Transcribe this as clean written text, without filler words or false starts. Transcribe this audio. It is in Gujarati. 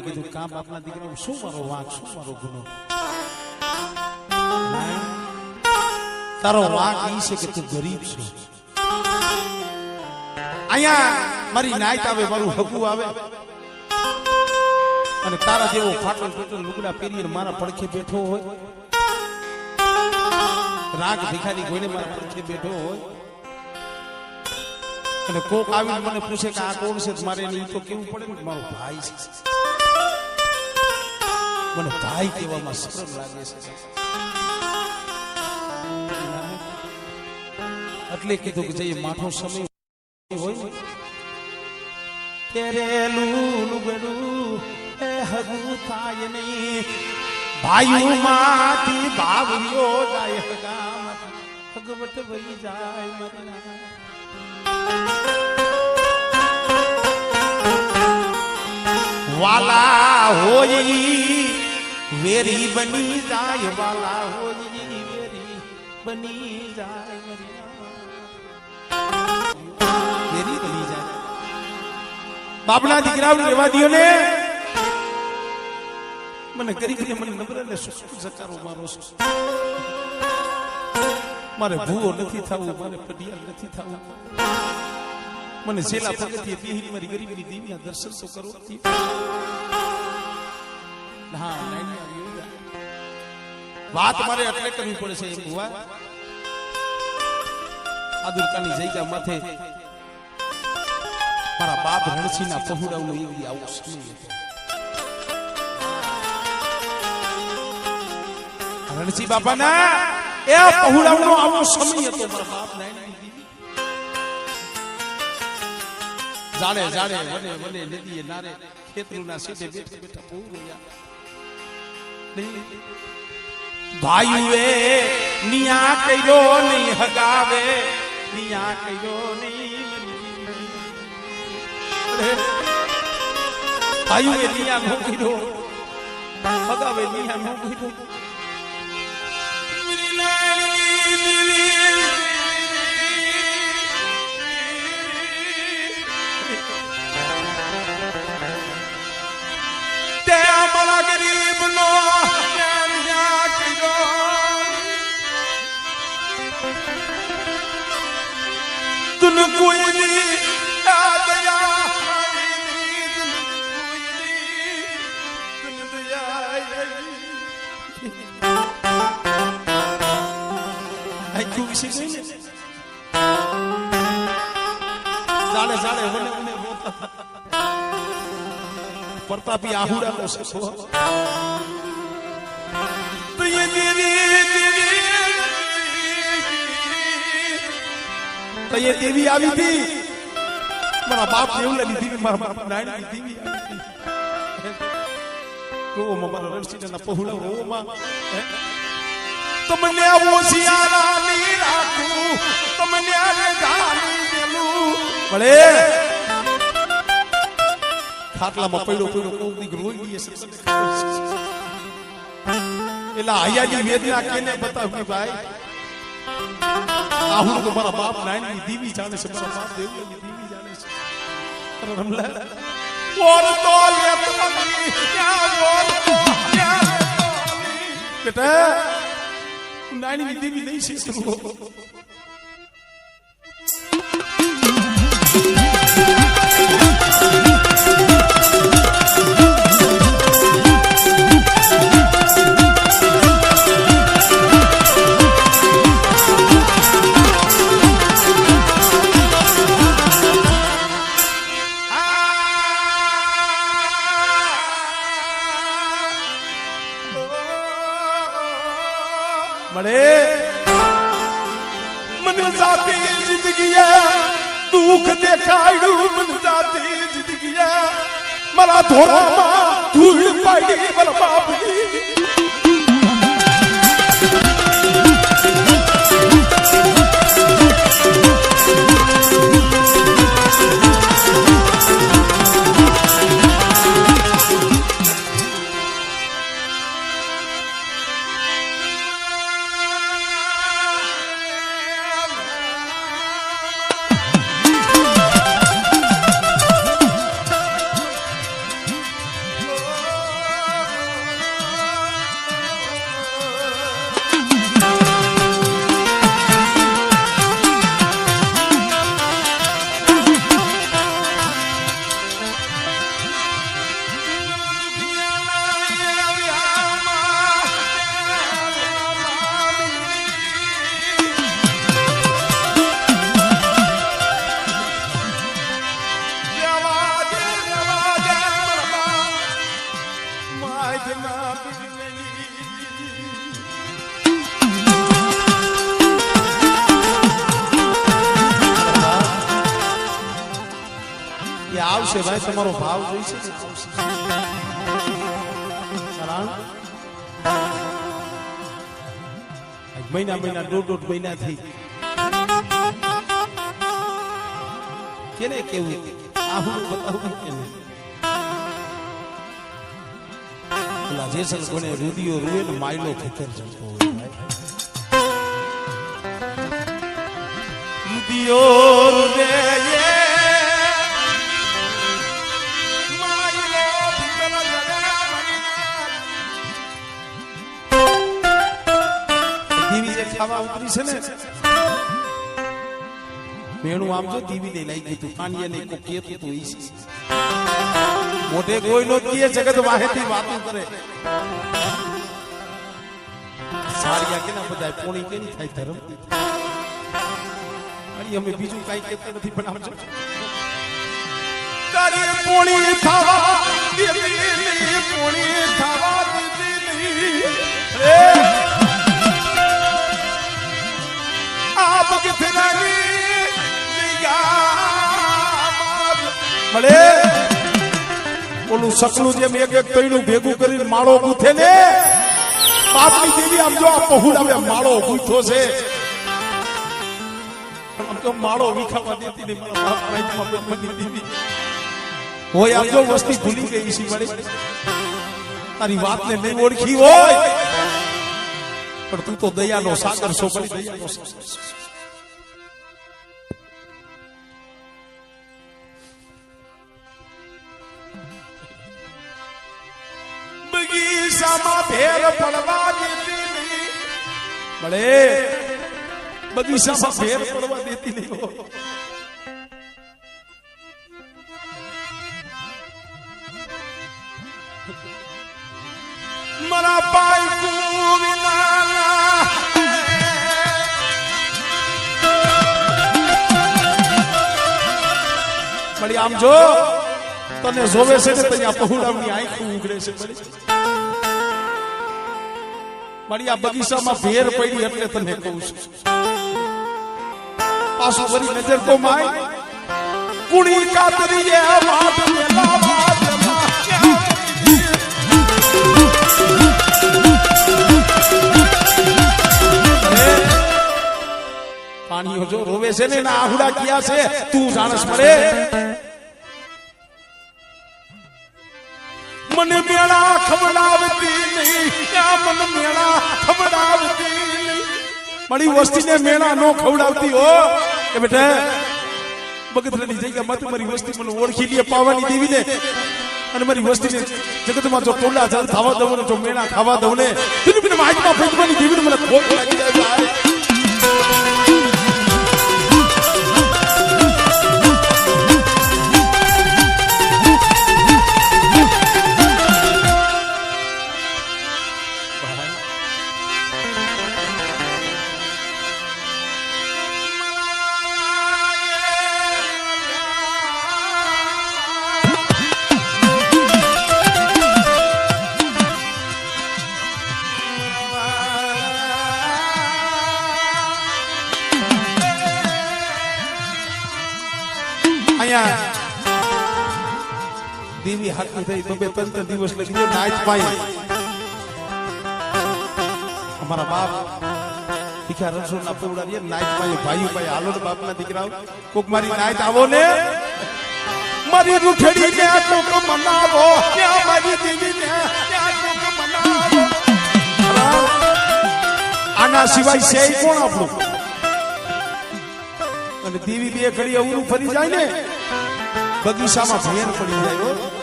કીધું કામ આપના દીકરા શું મારો વાંક શું મારો ગુનો તારો વાંક ઈ છે કે તું ગરીબ છો અહીંયા મારી નાઈટ આવે મારું હકુ આવે અને તારા જેવો ફાટલ ફાટલ લુગડા પહેરીને મારા પડખે બેઠો હોય રાગ ભિખારી કોઈને મારા પડખે બેઠો હોય અને કોક આવીને મને પૂછે કે આ કોણ છે મારે નહીં તો કેવું પડે ને મારો ભાઈ છે મને ભાઈ કહેવામાં શરમ લાગે છે એટલે કીધું કે જઈએ માઠો સમય હોય ને તેરે લુગડું એ હગું થાય નહીં ભાઈઓ માંથી ભાવ્યો જાય ભગવત વહી જાય મરના વાલા હોય વેરી બની જાય વાલા હોય વેરી બની જાય વેરી બની જાય બાપના દીકરાઓ રેવા દિયો ને મને કરી કરી મને નબળે ને સકારો મારો છે મારે ભૂવો નથી થવું મારે પડિયાલ નથી થવું મને છેલ્લા પગથિયે બેહીને મારી ગરીબની દેવીના દર્શન તો કરો હા વાત મારે એટલે કરવી પડે છે ભુવા આદુરકાની જગ્યા માથે મારા બાપ રણછીના પહોળાનો એવી આવો સમય હતો રણછી બાપાના એ પહોળાનો આવો સમય હતો મારા બાપ નાયણની જાણે જાણે વને વને નદીએ નારે ખેતરુના સીધે બેઠા બેઠા પહોળ્યા ભાઈઓએ નિયા કર્યો નહીં હગાવે નિયા કર્યો નહીં ભાઈઓએ નિયા નો કર્યો હગાવે નિયા નો કર્યો મારા ગરીબ નો તુન કોઈ જાણે જાણે મને મને प्रतापी आहुड़ा को सो तो ये देवी आई थी मारा बाप देवला नी देवी मारा बाप नारायण की देवी आई थी रो मारा रणछीना ना पहुला रो मा तुमने वो सियारा नी राखू तुमने आने गाली देलू बड़े ખાટલામાં પડ્યો પડ્યો કોક દીક રોઈ ગઈ છે એલા આયાની વેદના કેને બતાવી ભાઈ આહું તો મારા બાપ નાયણની દીવી જાણે છે મારા બાપ દેવની દીવી જાણે છે રમલા ઓર તો લે પગી ક્યાં ઓર બેટા નાયણની દીવી નહીં શીખવો मन जाती जिंदगी दुख देखाड़ू मन जाती जिंदगी मारा धोरा धूल पड़ी मारा बाप માધમાં એ આવશે ભાઈ, તમારો ભાવ જોઈશે ને આવશે. મહિના દોઢ મહિનાથી કેને કેવું આવું બતાવું કે પેલા જેસલ કોને રૂદીઓ રૂએ ને માયલો ખેતર જતો હોય રૂદીઓ રૂએ ખાવા ઉતરી છે ને મેણું આમ જો દીવી ને લઈ ગયું તું કાનિયા ને કો કેતું તું ઈ મોઢે કોઈ નો કીએ જગત વાહેથી વાતો કરે સારિયા કેના બધા પોણી કેની થાય ધર્મ અરે અમે બીજું કાઈ કહેતા નથી પણ આમ જો તારી પોણી થાવા દીદી પોણી થાવા દીદી રે આપ કિતનાની નિગાહ મળે ઓલું સકલું જેમ એક એક તૈણું ભેગું કરીને માળો ગૂંથે ને બાપની દેવી આમ જો આ પહોળાવે માળો ગૂંથો છે આમ તો માળો વિખાવા દેતી નહીં મારા બાપ રાઈતમાં બની દેવી હોય આમ જો વસ્તી ભૂલી ગઈ છે મળે તારી વાતને નહીં ઓળખી હોય પણ તું તો દયાનો સાગર છો બની દયાનો સાગર બગીચામાં ભેર પડવા દેતી નહીં મળે બગીચામાં ભેર પડવા દેતી નહીં મારા પાય કુવિનાલા મળી આમ જો તને જોવે છે ને ત્યાં પહોળાવની આંખું ઉઘડે છે મળી આ બગીચામાં ભેર પડી એટલે તને કહું છું પાછું વળી નજર તો માય કુડી કાતરીએ વાત મેલા વાત પાણીઓ જો રોવે છે ને ના આહુડા ક્યાં છે તું જાણસ પડે મને મેળા ખવડાવતી નહીં મન મેળા ખવડાવતી નહીં મારી વસ્તીને મેળા નો ખવડાવતી હો કે બેટા બગતરાની જગ્યા મત મારી વસ્તી મને ઓળખી લે પાવાની દેવી ને અને મારી વસ્તીને જગતમાં જો ટોલા જલ ખાવા દઉં ને જો મેળા ખાવા દઉં ને તું માઇકમાં ફેંકવાની દેવી મને ખોટ લાગી જાય દેવી હાથની થઈ બબે 3 દિવસ લગી નાચ પાઈ અમારા બાપ દીકરા રસોના પોવડા નાચ પાઈ ભાઈઓ ભાઈ હાલો ને બાપના દીકરાઓ કોક મારી નાચ આવો ને મારી રૂઠડી ને કોક મનાવો ક્યાં મારી દેવી ને ક્યાં કોક મનાવો આના સિવાય છે કોણ આપણું અને દેવી બે ઘડી અવરું ફરી જાય ને બગીચામાં ભેર પડી જાય